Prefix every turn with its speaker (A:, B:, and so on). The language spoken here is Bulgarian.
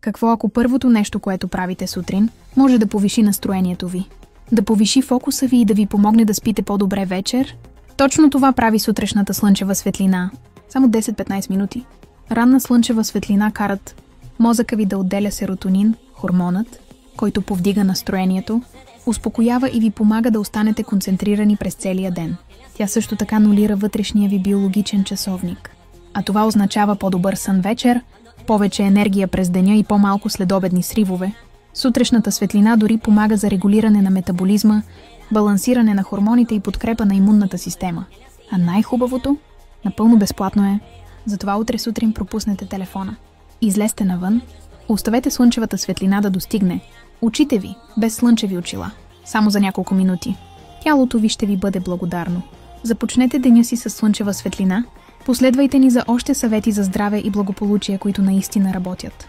A: Какво ако първото нещо, което правите сутрин, може да повиши настроението ви? Да повиши фокуса ви и да ви помогне да спите по-добре вечер? Точно това прави сутрешната слънчева светлина. Само 10-15 минути. Ранна слънчева светлина карат мозъка ви да отделя серотонин, хормонът, който повдига настроението, успокоява и ви помага да останете концентрирани през целия ден. Тя също така нулира вътрешния ви биологичен часовник. А това означава по-добър сън вечер, повече енергия през деня и по-малко следобедни сривове. Сутрешната светлина дори помага за регулиране на метаболизма, балансиране на хормоните и подкрепа на имунната система. А най-хубавото? Напълно безплатно е. Затова утре сутрин пропуснете телефона. Излезте навън, оставете слънчевата светлина да достигне. Очите ви, без слънчеви очила. Само за няколко минути. Тялото ви ще ви бъде благодарно. Започнете деня си с слънчева светлина. Последвайте ни за още съвети за здраве и благополучие, които наистина работят.